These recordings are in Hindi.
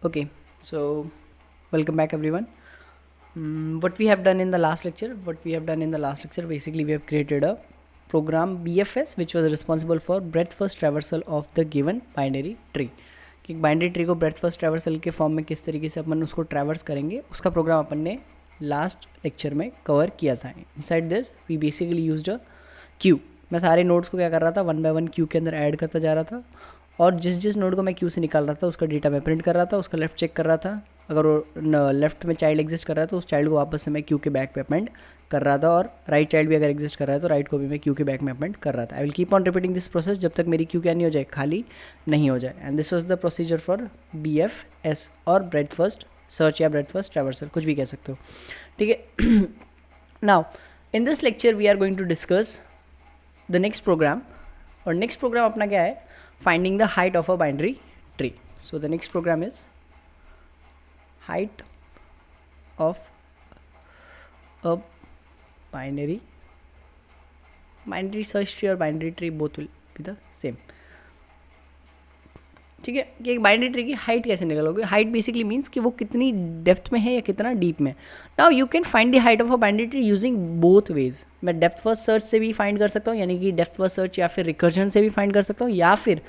Okay, so welcome back everyone. What we have done in the last lecture, basically we have created a program BFS which was responsible for breadth first traversal of the given binary tree. कि बाइनरी ट्री को ब्रेथ फर्स्ट ट्रैवर्सल के फॉर्म में किस तरीके से अपन उसको ट्रैवर्स करेंगे उसका प्रोग्राम अपन ने लास्ट लेक्चर में कवर किया था. Inside this we basically used a queue. मैं सारे नोड्स को क्या कर रहा था, वन बाय वन क्यू के अंदर ऐड करता जा रहा था और जिस जिस नोड को मैं क्यू से निकाल रहा था उसका डेटा मैं प्रिंट कर रहा था, उसका लेफ्ट चेक कर रहा था. अगर वो लेफ्ट में चाइल्ड एग्जिस्ट कर रहा है तो उस चाइल्ड को वापस से मैं क्यू के बैक पे अपेंड कर रहा था और राइट चाइल्ड भी अगर एग्जिस्ट कर रहा है तो राइट को भी मैं क्यू के बैक में अपेंड कर रहा था. I will keep on repeating this process जब तक मेरी क्यू क्या नहीं हो जाए, खाली नहीं हो जाए. And this was the procedure for BFS और ब्रेथ फर्स्ट सर्च या ब्रेथ फर्स्ट ट्रैवर्सल, कुछ भी कह सकते हो. ठीक है. Now in this lecture we are going to discuss the next program. और नेक्स्ट प्रोग्राम अपना क्या है, finding the height of a binary tree. So the next program is height of a binary search tree or binary tree, both will be the same. ठीक है. कि एक बाइनरी ट्री की हाइट कैसे निकालोगे. हाइट बेसिकली मीन्स कि वो कितनी डेप्थ में है या कितना डीप में. Now you can find the height of a binary tree using both ways. मैं डेप्थ फर्स्ट सर्च से भी फाइंड कर सकता हूँ, यानी कि डेप्थ फर्स्ट सर्च या फिर रिकर्जन से भी फाइंड कर सकता हूँ, या फिर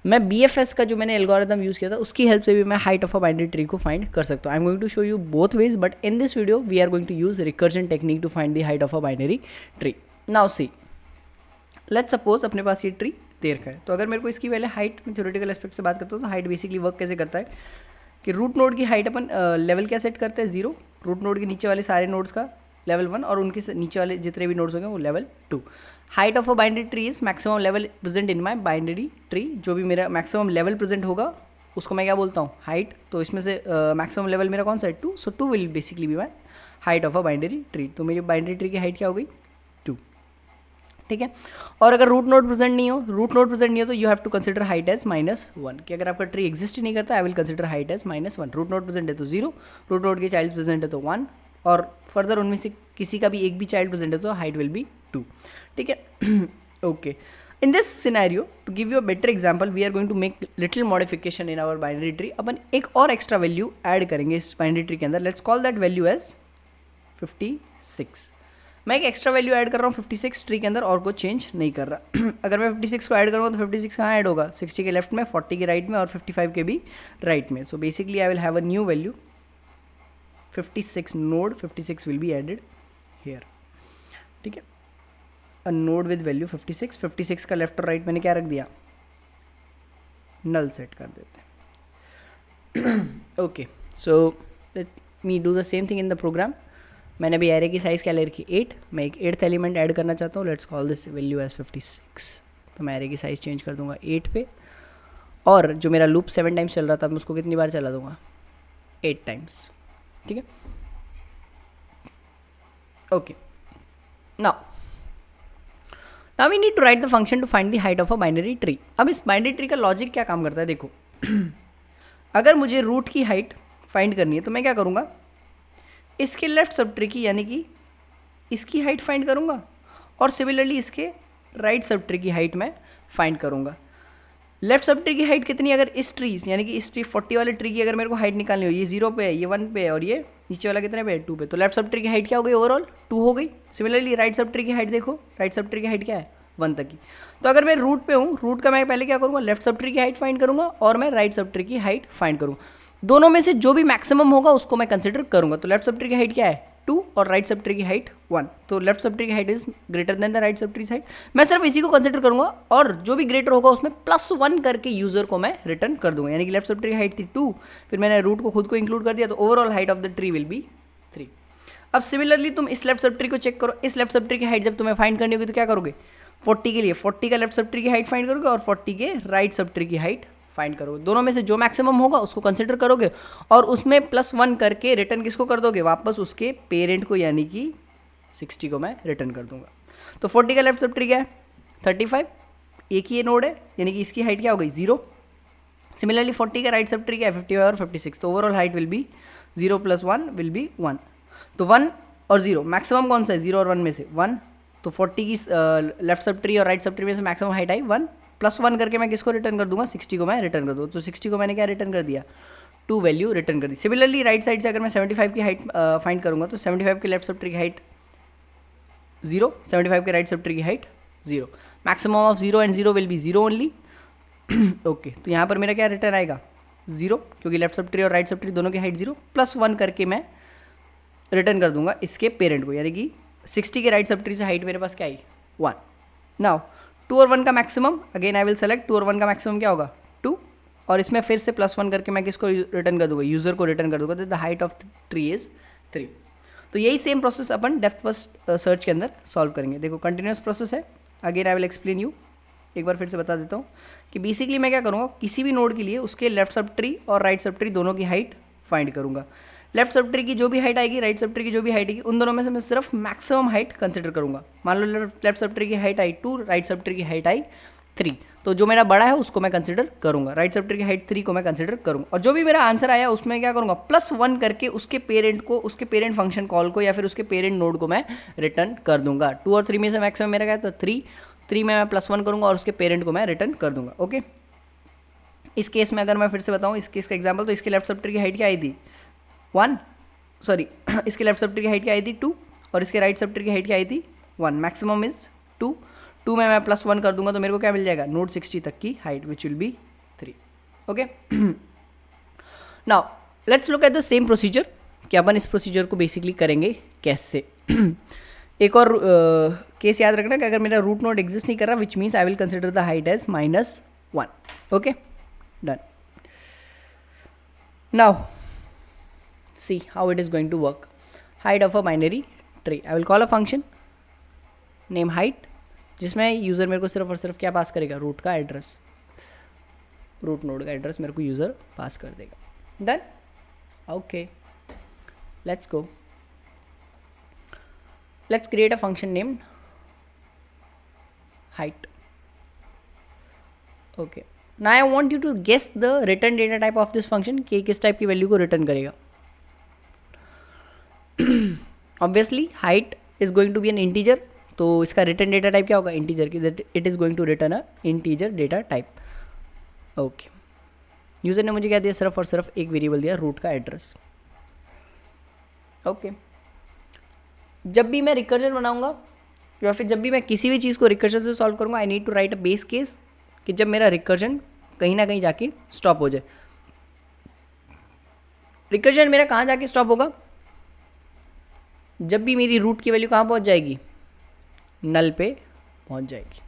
मैं BFS का जो मैंने एल्गोरिथम यूज़ किया था उसकी हेल्प से भी मैं height of a binary tree को फाइंड कर सकता हूँ. I am going to show you both ways, but in this video we are going to use recursion technique to find the height of a binary tree. Now see, let's suppose अपने पास ये ट्री देर का है. तो अगर मेरे को इसकी पहले हाइट में थ्योरेटिकल एस्पेक्ट से बात करता हूँ तो हाइट बेसिकली वर्क कैसे करता है कि रूट नोड की हाइट अपन लेवल क्या सेट करते हैं, 0. रूट नोड के नीचे वाले सारे नोड्स का लेवल 1 और उनके नीचे वाले जितने भी नोड्स होंगे वो level 2. Height of a binary tree is maximum level present in my binary tree. जो भी मेरा मैक्सिमम लेवल प्रेजेंट होगा उसको मैं क्या बोलता हूँ, हाइट. तो इसमें से मैक्सिमम लेवल मेरा कौन सा है, 2. सो 2 will basically be my height of a binary tree. तो मेरी बाइनरी ट्री की हाइट क्या हो गई, 2. ठीक है. और अगर रूट नोड प्रेजेंट नहीं हो तो you have to consider height as -1. कि अगर आपका ट्री एग्जिस्ट ही नहीं करता, I will consider height as -1. Root node present है तो 0, रूट नोड के चाइल्ड प्रेजेंट है तो 1, और फर्दर उनमें से किसी का भी एक भी चाइल्ड प्रेजेंट है तो हाइट विल बी 2. ठीक है. Okay. In this scenario, to give you a better example, we are going to make little modification in our binary tree. अपन एक और एक्स्ट्रा वैल्यू ऐड करेंगे इस बाइनरी ट्री के अंदर. Let's call that value as 56. मैं एक एक्स्ट्रा वैल्यू ऐड कर रहा हूँ 56 ट्री के अंदर और कुछ चेंज नहीं कर रहा. अगर मैं 56 को ऐड करूँगा तो 56 कहाँ ऐड होगा, 60 के लेफ्ट में, 40 के राइट में और 55 के भी राइट में. So basically I will have a new value 56 node. 56 will be added here. ठीक है. A node with value 56. 56 का लेफ्ट और राइट मैंने क्या रख दिया, नल सेट कर देते हैं. Okay. So let me do the same thing in the program. मैंने अभी एरे की साइज़ क्या ले रखी, 8. मैं एक 8th एलिमेंट ऐड करना चाहता हूँ. Let's call this value as 56. तो मैं एरे की साइज़ चेंज कर दूंगा 8 पे, और जो मेरा लूप 7 टाइम्स चल रहा था मैं उसको कितनी बार चला दूंगा, 8 टाइम्स. ठीक है. Okay. Now we need to write the function to find the height of a binary tree. अब इस बाइनरी ट्री का लॉजिक क्या काम करता है, देखो. अगर मुझे रूट की हाइट फाइंड करनी है तो मैं क्या करूँगा, इसके लेफ्ट सब ट्री की यानी कि इसकी हाइट फाइंड करूँगा, और सिमिलरली इसके राइट सब ट्री की हाइट मैं फाइंड करूँगा. लेफ्ट सब ट्री की हाइट कितनी, अगर इस ट्री यानी कि इस ट्री 40 वाले ट्री की अगर मेरे को हाइट निकालनी हो, ये 0 पे है, ये 1 पे है और ये नीचे वाला कितने पे है, 2 पे, तो लेफ्ट सब ट्री की हाइट क्या हो गई, ओवरऑल 2 हो गई. सिमिलरली राइट सब ट्री की हाइट देखो, राइट सब ट्री की हाइट क्या है, 1 तक की. तो अगर मैं रूट पे हूँ, रूट का मैं पहले क्या करूँगा, लेफ्ट सब ट्री की हाइट फाइंड करूँगा और मैं राइट सब ट्री की हाइट फाइंड करूँगा. दोनों में से जो भी मैक्सिमम होगा उसको मैं कंसिडर करूँगा. तो लेफ्ट सब ट्री की हाइट क्या है, 2, और राइट सब ट्री की हाइट 1. तो लेफ्ट सब ट्री की height is greater than the right sub tree height. मैं सिर्फ इसी को कंसिडर करूँगा और जो भी ग्रेटर होगा उसमें +1 करके यूजर को मैं रिटर्न कर दूंगा. यानी कि लेफ्ट सब ट्री की हाइट थी 2, फिर मैंने रूट को खुद को इंक्लूड कर दिया, तो overall height of the tree will be 3. अब सिमिलरली तुम इस लेफ्ट सब ट्री को चेक करो. इस लेफ्ट सब ट्री की हाइट जब तुम्हें फाइंड करनी होगी तो क्या करोगे, 40 के लिए 40 का लेफ्ट सब ट्री की हाइट फाइंड करोगे और 40 के राइट सब ट्री की हाइट फाइंड करोगे. दोनों में से जो मैक्सिमम होगा उसको कंसिडर करोगे और उसमें +1 करके रिटर्न किसको कर दोगे, वापस उसके पेरेंट को, यानी कि 60 को मैं रिटर्न कर दूंगा. तो 40 का लेफ्ट सब ट्री क्या है, 35. एक ही ये नोड है यानी कि इसकी हाइट क्या हो गई, 0. सिमिलरली 40 का राइट सब ट्री क्या है, 55 और 56. तो overall height will be 0 + 1 will be 1. तो 1 और 0 मैक्सिमम कौन सा है, 0 और 1 में से 1. तो 40 की लेफ्ट सब ट्री और राइट सब ट्री में से मैक्सिमम हाइट आई 1. +1 करके मैं किसको रिटर्न कर दूंगा, 60 को मैं रिटर्न कर दूँगा. तो 60 को मैंने क्या रिटर्न कर दिया, 2 वैल्यू रिटर्न कर दी। सिमिलरली राइट साइड से अगर मैं 75 की हाइट फाइंड करूँगा तो 75 के लेफ्ट सब ट्री की हाइट 0, 75 के राइट सब ट्री की height 0, maximum of 0 and 0 will be 0 only. Okay, तो यहाँ पर मेरा क्या रिटर्न आएगा 0, क्योंकि लेफ्ट सब ट्री और राइट सब ट्री दोनों की हाइट 0, प्लस 1 करके मैं रिटर्न कर दूंगा इसके पेरेंट को, यानी कि 60 के राइट सब ट्री से हाइट मेरे पास क्या आई 1। नाउ 2 और 1 का maximum, again I will select 2 और 1 का मैक्सिमम क्या होगा 2, और इसमें फिर से प्लस 1 करके मैं किसको रिटर्न कर दूंगा, यूजर को रिटर्न कर दूंगा, the height of tree is 3। तो यही सेम प्रोसेस अपन डेप्थ फर्स्ट सर्च के अंदर सॉल्व करेंगे। देखो कंटिन्यूस प्रोसेस है, again I will explain you, एक बार फिर से बता देता हूँ कि बेसिकली मैं क्या करूँगा, किसी भी नोड के लिए उसके लेफ्ट सब ट्री और राइट सब ट्री दोनों की हाइट फाइंड करूँगा। लेफ्ट सब ट्री की जो भी हाइट आएगी, राइट सब ट्री की जो भी हाइट आएगी, उन दोनों में से मैं सिर्फ मैक्सिमम हाइट कंसिडर करूँगा। मान लो लेफ्ट सब ट्री की height I 2, right sub tree की हाइट आई 3, तो जो मेरा बड़ा है उसको मैं कंसिडर करूँगा, राइट सब ट्री की हाइट 3 को मैं कंसिडर करूँगा, और जो भी मेरा आंसर आया उसमें क्या करूँगा प्लस 1 करके उसके पेरेंट को, उसके पेरेंट फंक्शन कॉल को या फिर उसके पेरेंट नोड को मैं रिटर्न कर दूंगा। 2 और 3 में से मैक्सिमम मेरा क्या था 3 में मैं प्लस 1 करूँगा और उसके पेरेंट को मैं रिटर्न कर दूंगा। ओके, इस केस में अगर मैं फिर से बताऊँ इस केस का एग्जाम्पल, तो इसके लेफ्ट सब ट्री की हाइट क्या आई थी 1, सॉरी इसके लेफ्ट सब ट्री की हाइट क्या आई थी 2, और इसके राइट सब ट्री की हाइट क्या आई थी 1, मैक्सिमम इज 2 में मैं प्लस 1 कर दूंगा तो मेरे को क्या मिल जाएगा नोड 60 तक की height which will B 3। Okay, now let's look at the same procedure कि अपन इस प्रोसीजर को बेसिकली करेंगे कैसे। एक और केस याद रखना कि अगर मेरा रूट नोड एग्जिस्ट नहीं कर रहा, which means I will consider the height as -1। Okay, done. Now see how it is going to work. Height of a binary tree. I will call a function name height, जिसमें यूज़र मेरे को सिर्फ और सिर्फ क्या पास करेगा, रूट का एड्रेस, रूट नोड का एड्रेस मेरे को यूज़र पास कर देगा। Done. Okay, let's go, let's create a function named height. Okay, now I want you to guess the return data type of this function कि किस टाइप की वैल्यू को रिटर्न करेगा। Obviously height is going to be an integer, तो इसका रिटर्न डेटा टाइप क्या होगा इंटीजर की, that it is going to return a integer data type. Okay, user ने मुझे क्या दिया, सिर्फ और सिर्फ एक वेरिएबल दिया रूट का एड्रेस। ओके, जब भी मैं रिकर्जन बनाऊंगा या फिर जब भी मैं किसी भी चीज़ को रिकर्जन से सॉल्व करूंगा, I need to write a base case कि जब मेरा रिकर्जन कहीं ना कहीं जाके स्टॉप हो जाए। रिकर्जन मेरा कहाँ जाके स्टॉप होगा, जब भी मेरी रूट की वैल्यू कहाँ पहुँच जाएगी, नल पे पहुँच जाएगी,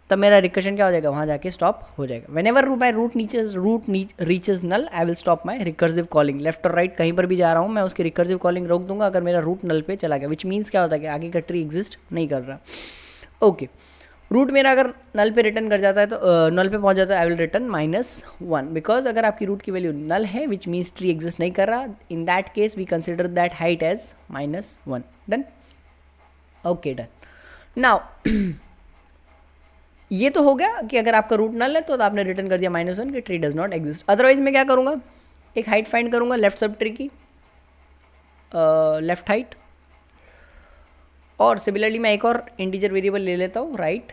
तब मेरा रिकर्जन क्या हो जाएगा, वहाँ जाके स्टॉप हो जाएगा। Whenever my root reaches null, I will stop my recursive calling. Left और राइट कहीं पर भी जा रहा हूँ मैं, उसकी रिकर्सिव कॉलिंग रोक दूंगा अगर मेरा रूट नल पे चला गया, विच मीन्स क्या होता है कि आगे का ट्री एग्जिस्ट नहीं कर रहा। ओके, रूट मेरा अगर नल पे रिटर्न कर जाता है तो नल पे पहुंच जाता है, आई विल रिटर्न -1, बिकॉज अगर आपकी रूट की वैल्यू नल है विच मीन्स ट्री एग्जिस्ट नहीं कर रहा, in that case we consider that height as -1। Done. Okay, done. Now ये तो हो गया कि अगर आपका रूट नल है तो आपने रिटर्न कर दिया -1 कि tree does not exist. Otherwise मैं क्या करूँगा, एक हाइट फाइंड करूँगा लेफ्ट सब ट्री की, लेफ्ट हाइट, और सिमिलरली मैं एक और इंटीजर वेरिएबल ले लेता हूँ राइट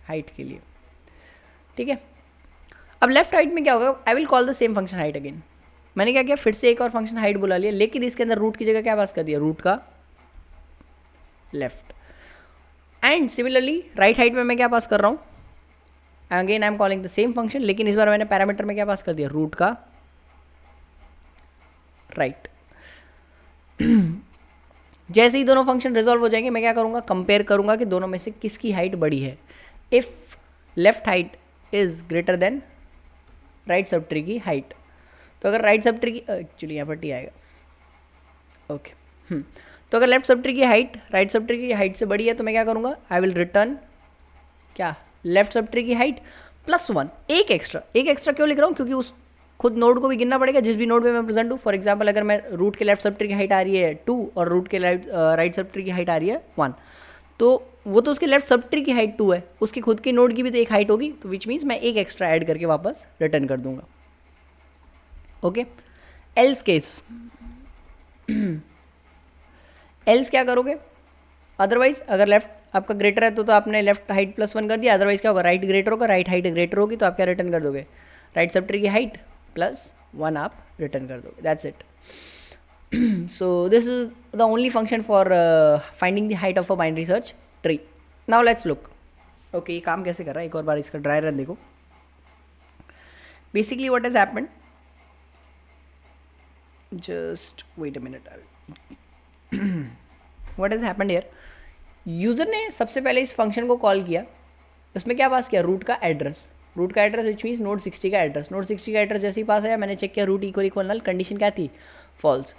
हाइट के लिए। ठीक है, अब लेफ्ट हाइट में क्या होगा, I will call the same function height again. मैंने क्या किया, फिर से एक और फंक्शन हाइट बुला लिया, लेकिन इसके अंदर रूट की जगह क्या पास कर दिया, रूट का left. And similarly right height में मैं क्या पास कर रहा हूँ, again I am calling the same function, लेकिन इस बार मैंने पैरामीटर में क्या पास कर दिया, रूट का राइट। जैसे ही दोनों फंक्शन रिजॉल्व हो जाएंगे, मैं क्या करूँगा, कंपेयर करूँगा कि दोनों में से किसकी हाइट बड़ी है। If left height is greater than right sub tree की हाइट, तो अगर राइट सब ट्री की, एक्चुअली यहाँ पर टी आएगा। ओके, तो अगर लेफ्ट सब ट्री की हाइट राइट सब ट्री की हाइट से बड़ी है तो मैं क्या करूँगा, आई विल रिटर्न क्या, लेफ्ट सब ट्री की हाइट +1। एक एक्स्ट्रा क्यों लिख रहा हूँ, क्योंकि उस खुद नोड को भी गिनना पड़ेगा जिस भी नोड पे मैं प्रेजेंट हूँ। फॉर एग्जांपल अगर मैं रूट के लेफ्ट सब ट्री की हाइट आ रही है 2 और रूट के राइट सब ट्री की हाइट आ रही है 1, तो वो तो उसके लेफ्ट सब ट्री की हाइट 2 है, उसकी खुद के नोड की भी तो एक हाइट होगी, तो विच मीन्स मैं एक एक्स्ट्रा ऐड करके वापस रिटर्न कर दूंगा। ओके, एल्स केस, एल्स क्या करोगे, अदरवाइज अगर लेफ्ट आपका ग्रेटर है तो आपने लेफ्ट हाइट +1 कर दिया, अदरवाइज क्या होगा, राइट ग्रेटर होगा, राइट हाइट ग्रेटर होगी तो आप क्या रिटर्न कर दोगे, राइट सब ट्री की हाइट प्लस 1 आप रिटर्न कर दो, that's it. So this is the only function for finding the height of a binary search tree. Now let's look. Okay, ये काम कैसे कर रहा है, एक और बार इसका ड्राई रन देखो. Basically what has happened, just wait a minute. What has happened here, user ने सबसे पहले इस फंक्शन को कॉल किया, उसमें क्या पास किया, रूट का एड्रेस विच मीन्स नोड 60 का एड्रेस. नोड 60 का एड्रेस जैसे ही पास आया, मैंने चेक किया root equal equal null, condition क्या थी, फॉल्स.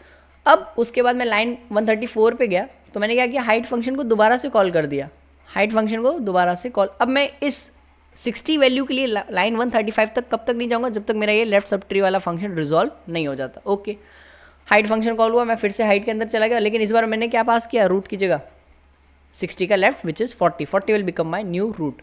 अब उसके बाद मैं लाइन 134 पे गया, तो मैंने क्या किया, हाइट फंक्शन को दोबारा से कॉल कर दिया, हाइट फंक्शन को दोबारा से कॉल. अब मैं इस 60 वैल्यू के लिए लाइन 135 तक कब तक नहीं जाऊँगा, जब तक मेरा ये लेफ्ट सब ट्री वाला फंक्शन रिजॉल्व नहीं हो जाता. ओके, हाइट फंक्शन कॉल हुआ, मैं फिर से हाइट के अंदर चला गया, लेकिन इस बार मैंने क्या पास किया, रूट की जगह 60 का left which is 40 will become my new root.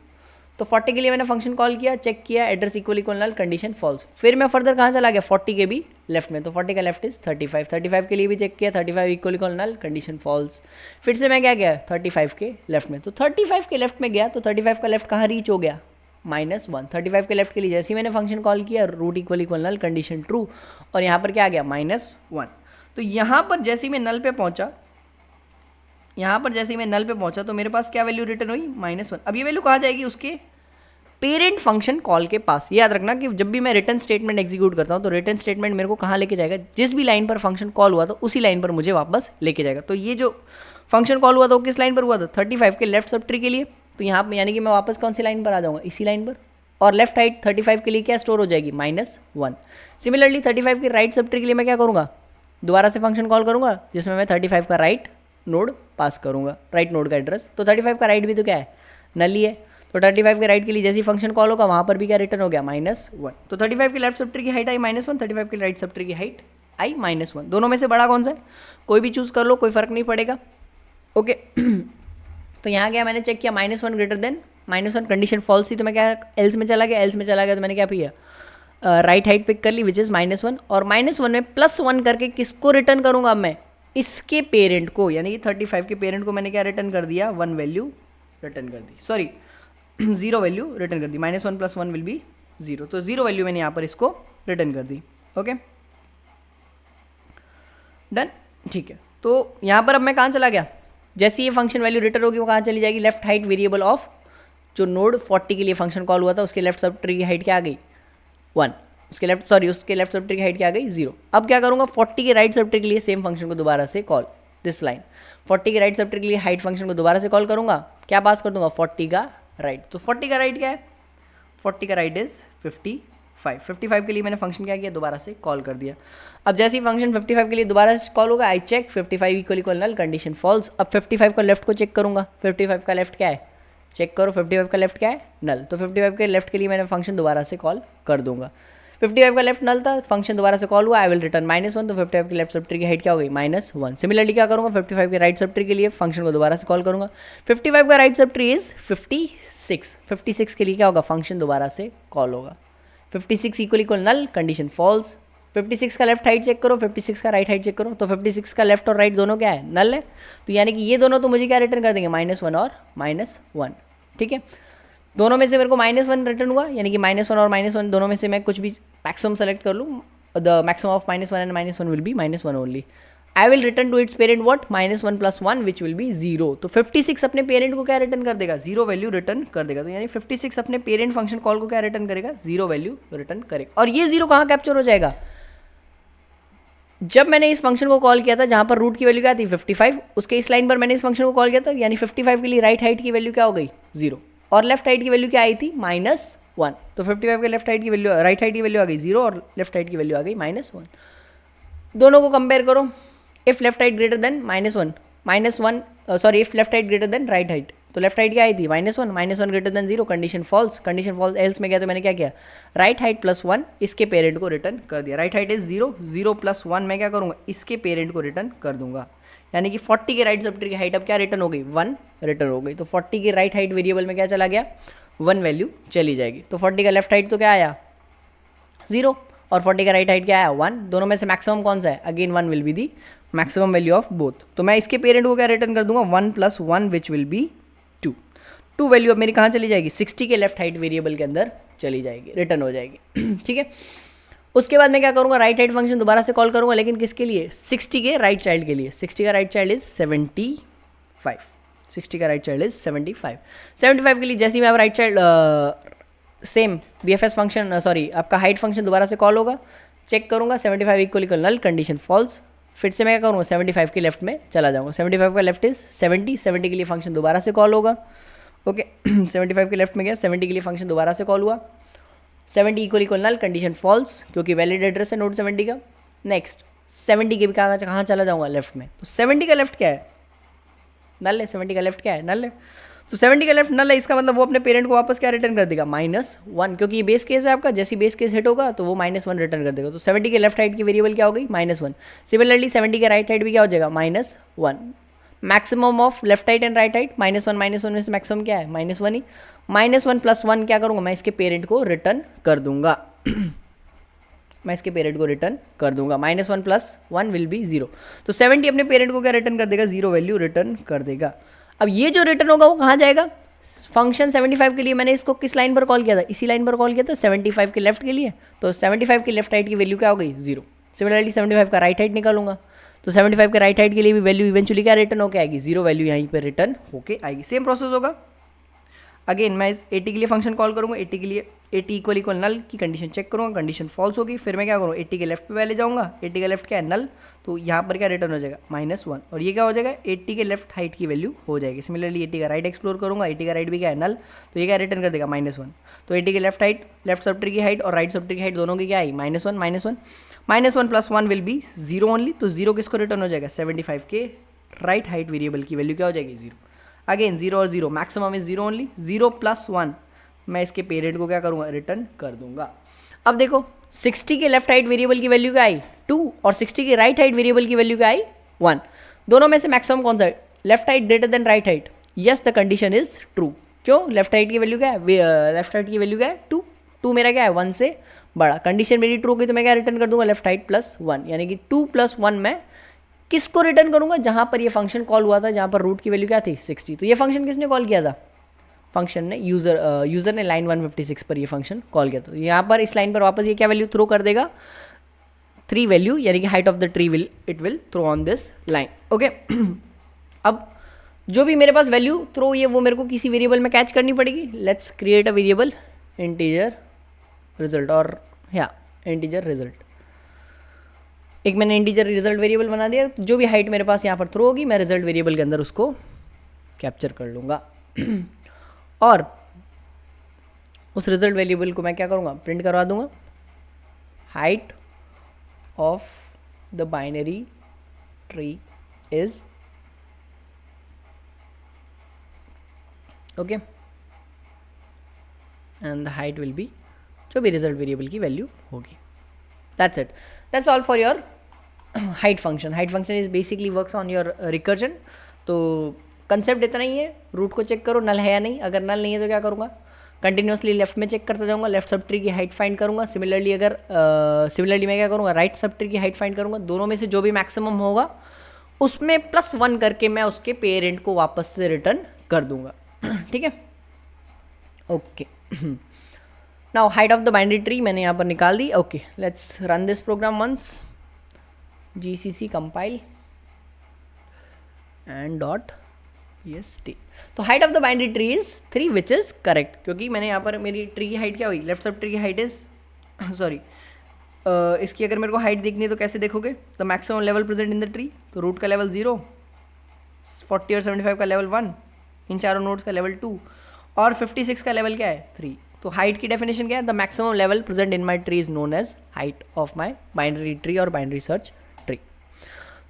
तो 40 के लिए मैंने फंक्शन कॉल किया, चेक किया, address equal equal null, condition false. फिर मैं फर्दर कहाँ चला गया, 40 के भी लेफ्ट में, तो 40 का लेफ्ट इज 35 के लिए भी चेक किया, 35 equal equal null, condition false. फिर से मैं क्या गया, 35 के लेफ्ट में, तो 35 के लेफ्ट में गया, तो 35 का लेफ्ट कहाँ रीच हो गया, -1. 35 के लेफ्ट के लिए जैसे ही मैंने फंक्शन कॉल किया, root equal equal null, condition true, और यहाँ पर क्या आ गया, -1. तो यहाँ पर जैसे ही मैं नल पे पहुँचा, तो मेरे पास क्या वैल्यू रिटर्न हुई, -1. अब ये वैल्यू कहाँ जाएगी, उसके पेरेंट फंक्शन कॉल के पास. याद रखना कि जब भी मैं रिटर्न स्टेटमेंट एग्जीक्यूट करता हूँ, तो रिटर्न स्टेटमेंट मेरे को कहाँ लेके जाएगा, जिस भी लाइन पर फंक्शन कॉल हुआ था उसी लाइन पर मुझे वापस लेके जाएगा. तो ये जो फंक्शन कॉल हुआ था वो किस लाइन पर हुआ था, 35 के लेफ्ट सब ट्री के लिए. तो यहाँ पर यानी कि मैं वापस कौन सी लाइन पर आ जाऊँगा, इसी लाइन पर. और लेफ्ट हाइट 35 के लिए क्या स्टोर हो जाएगी, -1. सिमिलरली 35 के राइट सब ट्री के लिए मैं क्या करूँगा, दोबारा से फंक्शन कॉल करूँगा, जिसमें मैं 35 का राइट नोड पास करूँगा, राइट नोड का एड्रेस. तो 35 का राइट भी तो क्या है, नल ही है. तो 35 के राइट के लिए जैसी फंक्शन कॉल होगा, वहाँ पर भी क्या रिटर्न हो गया, -1. तो 35 के लेफ्ट सब ट्री की हाइट आई -1, 35 के राइट सब ट्री की हाइट आई -1. दोनों में से बड़ा कौन सा है, कोई भी चूज़ कर लो, कोई फर्क नहीं पड़ेगा. ओके. तो यहाँ क्या मैंने चेक किया, -1 ग्रेटर देन -1, कंडीशन फॉल्स थी, तो मैं क्या एल्स में चला गया, तो मैंने क्या किया, राइट हाइट पिक कर ली विच इज़ -1, और -1 में +1 करके किसको रिटर्न करूँगा, मैं इसके पेरेंट को, यानी कि 35 के पेरेंट को मैंने क्या रिटर्न कर दिया, 1 वैल्यू रिटर्न कर दी, सॉरी 0 वैल्यू रिटर्न कर दी. -1 + 1 विल बी 0, तो 0 वैल्यू मैंने यहाँ पर इसको रिटर्न कर दी. ओके, डन, ठीक है. तो यहाँ पर अब मैं कहाँ चला गया, जैसे ये फंक्शन वैल्यू रिटर्न होगी वो कहाँ चली जाएगी, लेफ्ट हाइट वेरिएबल ऑफ जो नोड 40 के लिए फंक्शन कॉल हुआ था, उसके लेफ्ट सब ट्री की हाइट क्या आ गई, 1. उसके लेफ्ट सब ट्री की हाइट क्या आ गई, 0. अब क्या करूँगा, 40 के राइट सब ट्री के लिए सेम फंक्शन को दोबारा से कॉल, दिस लाइन 40 के राइट सब ट्री के लिए हाइट फंक्शन को दोबारा से कॉल करूँगा, क्या पास कर दूंगा, 40 का राइट. तो 40 का राइट क्या है, 40 का राइट इज 55 के लिए मैंने फंक्शन क्या किया, दोबारा से कॉल कर दिया. अब जैसे ही फंक्शन 55 के लिए दोबारा से कॉल होगा, I check 55 equal equal null, condition false. अब 55 का लेफ्ट को चेक करूंगा, 55 का लेफ्ट क्या है, चेक करो, 55 का लेफ्ट क्या है, नल. तो 55 के लेफ्ट के लिए मैंने फंक्शन दोबारा से कॉल कर दूंगा. 55 का लेफ्ट नल था, फंक्शन दोबारा से कॉल हुआ, आई विल रिटर्न -1. तो 55 के लेफ्ट सब ट्री की हाइट क्या हो गई, -1. सिमिलरली क्या करूँगा, 55 के राइट सब ट्री के लिए फंक्शन को दोबारा से कॉल करूँगा. 55 का राइट सब ट्री इज 56 के लिए क्या होगा, फंक्शन दोबारा से कॉल होगा, 56 equal equal null, condition false. 56 का लेफ्ट हाइट चेक करो, 56 का राइट हाइट चेक करो, तो 56 का लेफ्ट और राइट दोनों क्या है, नल है. तो यानी कि ये दोनों तो मुझे क्या रिटर्न कर देंगे, -1 और -1. ठीक है, दोनों में से मेरे को -1 रिटर्न हुआ, यानी कि -1 और -1 दोनों में से मैं कुछ भी मैक्सिमम सेलेक्ट कर लूँ, the maximum of -1 and -1 will be -1 only. I will return to its parent what, -1 + 1 which will be 0. तो 56 अपने पेरेंट को क्या रिटर्न कर देगा, 0 वैल्यू रिटर्न कर देगा. तो यानी 56 अपने पेरेंट फंक्शन कॉल को क्या रिटर्न करेगा, 0 वैल्यू रिटर्न करेगा. और ये 0 कहाँ कैप्चर हो जाएगा, जब मैंने इस फंक्शन को कॉल किया था, जहाँ पर रूट की वैल्यू क्या थी, 55, उसके इस लाइन पर मैंने इस फंक्शन को कॉल किया था, यानी 55 के लिए राइट हाइट की वैल्यू क्या हो गई, 0, और लेफ्ट हाइट की वैल्यू क्या आई थी, -1. तो 55 के लेफ्ट हाइट की वैल्यू, राइट हाइट की वैल्यू आ गई 0 और लेफ्ट हाइट की वैल्यू आ गई -1. दोनों को कंपेयर करो, if left height greater than if left height greater than right height, तो लेफ्ट हाइट क्या आई थी, -1 greater than 0, condition false. Else में गया तो मैंने क्या किया, राइट हाइट +1 इसके पेरेंट को रिटर्न कर दिया. राइट हाइट इज 0 + 1 मैं क्या करूँगा, इसके पेरेंट को रिटर्न कर दूंगा. यानी कि 40 के राइट सब ट्री की हाइट अब क्या रिटर्न हो गई, 1 रिटर्न हो गई. तो 40 के राइट हाइट वेरिएबल में क्या चला गया, 1 वैल्यू चली जाएगी. तो 40 का लेफ्ट हाइट तो क्या आया, 0, और 40 का राइट हाइट क्या आया, 1. दोनों में से मैक्सिमम कौन सा है, again 1 will be the maximum value of both. तो मैं इसके पेरेंट को क्या रिटर्न कर दूंगा, 1 + 1 विच विल बी 2 वैल्यू अब मेरी कहाँ चली जाएगी, 60 के लेफ्ट हाइट वेरिएबल के अंदर चली जाएगी, रिटर्न हो जाएगी. ठीक है, उसके बाद मैं क्या करूँगा, राइट हाइट फंक्शन दोबारा से कॉल करूँगा, लेकिन किसके लिए, 60 के राइट चाइल्ड के लिए। 60 का राइट चाइल्ड इज 75, 60 का राइट चाइल्ड इज 75। 75 के लिए जैसे ही मैं अब right child same BFS function sorry आपका हाइट फंक्शन दोबारा से कॉल होगा, चेक करूँगा 75 इक्वल नल, कंडीशन फॉल्स। फिर से मैं क्या करूँगा, 75 के लेफ्ट में चला जाऊँगा। 75 का लेफ्ट इज 70, 70 के लिए फंक्शन दोबारा से कॉल होगा। ओके 75 के लेफ्ट में गया, 70 के लिए फंक्शन दोबारा से कॉल हुआ। 70 इक्वल नल, कंडीशन फॉल्स, क्योंकि वैलिड एड्रेस है नोड 70 का। नेक्स्ट 70 के भी कहाँ चला जाऊँगा, लेफ्ट में। तो 70 का लेफ्ट क्या है, नल है। 70 का लेफ्ट क्या है, नल है। तो 70 का लेफ्ट नल है, इसका मतलब वो अपने पेरेंट को वापस क्या रिटर्न कर देगा, -1, क्योंकि ये बेस केस है आपका। जैसे बेस केस हिट होगा तो वो -1 रिटर्न कर देगा। तो 70 के लेफ्ट हाइट की वेरिएबल क्या हो गई, -1। सिमिलरली 70 के राइट हाइट भी क्या हो जाएगा, -1। Maximum of left height and right height -1 में से मैक्सिमम क्या है, -1 ही। -1 + 1 क्या करूँगा, मैं इसके पेरेंट को रिटर्न कर दूंगा। मैं इसके पेरेंट को रिटर्न कर दूंगा। -1 + 1 विल बी 0। तो 70 अपने पेरेंट को क्या रिटर्न कर देगा, 0 वैल्यू रिटर्न कर देगा। अब ये जो रिटर्न होगा वो कहाँ जाएगा, फंक्शन 75 के लिए मैंने इसको किस लाइन पर कॉल किया था, इसी लाइन पर कॉल किया था 75 के लेफ्ट के लिए। तो 75 के लेफ्ट हाइट की वैल्यू क्या हो गई, 0। सिमिलरली 75 का राइट हाइट निकालूंगा, तो 75 के राइट हाइट के लिए भी वैल्यू इवेंचुअली क्या रिटर्न होकर आएगी, 0 वैल्यू यहीं पर रिटर्न होके आएगी। सेम प्रोसेस होगा। अगेन मैं इस 80 के लिए फंक्शन कॉल करूँगा, 80 के लिए 80 इक्वल नल की कंडीशन चेक करूँगा, कंडीशन फॉल्स होगी। फिर मैं क्या करूँ, 80 के लेफ्ट पे पहले जाऊँगा, 80 का लेफ्ट क्या है, नल। तो यहाँ पर क्या रिटर्न हो जाएगा, -1, और ये क्या हो जाएगा, 80 के लेफ्ट हाइट की वैल्यू हो जाएगी। सिमिलरली 80 का राइट एक्सप्लोर करूँगा, 80 का राइट भी क्या है, नल। तो ये क्या रिटर्न कर देगा, -1। तो 80 के लेफ्ट हाइट, लेफ्ट सबट्री की हाइट और राइट सबट्री की हाइट दोनों की क्या आई, -1 -1 + 1 विल बी 0 ओनली। तो 0 किसको रिटर्न हो जाएगा, 75 के राइट हाइट वेरिएबल की वैल्यू क्या हो जाएगी, 0। अगेन 0 और 0, मैक्सिमम इज 0 ओनली। 0 + 1 मैं इसके पेरेंट को क्या करूँगा, रिटर्न कर दूंगा। अब देखो 60 के लेफ्ट हाइट वेरिएबल की वैल्यू क्या आई, 2, और 60 के राइट हाइट वेरिएबल की वैल्यू क्या आई, 1। दोनों में से मैक्सिमम कौन सा है, left height greater than right height. Yes the condition is true. क्यों, लेफ्ट हाइट की वैल्यू क्या है, लेफ्ट हाइट की वैल्यू क्या है, 2। 2 मेरा क्या है, 1 से बड़ा। कंडीशन मेरी ट्रू होगी तो मैं क्या रिटर्न कर दूंगा, लेफ्ट हाइट + 1, यानी कि 2 + 1 मैं किसको रिटर्न करूंगा, जहां पर ये फंक्शन कॉल हुआ था, जहां पर रूट की वैल्यू क्या थी, 60। तो ये फंक्शन किसने कॉल किया था, फंक्शन ने, यूज़र ने लाइन 156 पर ये फंक्शन कॉल किया। तो यहाँ पर इस लाइन पर वापस ये क्या वैल्यू थ्रो कर देगा, 3 वैल्यू, यानी कि height of the tree will throw on this line. Okay अब जो भी मेरे पास वैल्यू थ्रो हुई है वो मेरे को किसी वेरिएबल में कैच करनी पड़ेगी। Let's create a variable integer result, और इंटीजर रिजल्ट। एक मैंने इंटीजर रिजल्ट वेरिएबल बना दिया। जो भी हाइट मेरे पास यहाँ पर थ्रो होगी मैं रिजल्ट वेरिएबल के अंदर उसको कैप्चर कर लूँगा। और उस रिजल्ट वेरिएबल को मैं क्या करूँगा, प्रिंट करवा दूँगा, height of the binary tree is, okay, and the height will be, जो भी रिजल्ट वेरिएबल की वैल्यू होगी। That's it, that's all for your height function. Height function is basically works on your recursion. तो कंसेप्ट इतना ही है, रूट को चेक करो नल है या नहीं। अगर नल नहीं है तो क्या करूँगा, कंटिन्यूसली लेफ्ट में चेक करता जाऊँगा, लेफ्ट सब ट्री की हाइट फाइंड करूँगा। सिमिलरली मैं क्या करूँगा, राइट सब ट्री की हाइट फाइंड करूँगा। दोनों में से जो भी मैक्सिमम होगा उसमें +1 करके मैं उसके पेरेंट को वापस से रिटर्न कर दूँगा। ठीक है, okay. Now height of the binary tree मैंने यहाँ पर निकाल दी। Okay, let's run this program once, gcc compile and .est। तो height of the binary tree is 3 which is correct, क्योंकि मैंने यहाँ पर मेरी ट्री की हाइट क्या हुई, लेफ्ट सब ट्री की हाइट इज सॉरी इसकी अगर मेरे को हाइट देखनी है तो कैसे देखोगे, the maximum level present in the tree. तो रूट का लेवल 0, 40 और 75 का लेवल 1, इन चारों नोड्स का लेवल 2 और 56 का लेवल क्या है, 3। तो हाइट की डेफिनेशन क्या है, the maximum level present in my tree is known as height of my binary tree और binary search tree.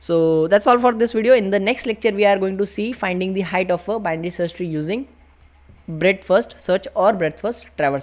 So that's all for this video. In the next lecture we are going to see finding the height of a binary search tree using breadth first search or breadth first traversal.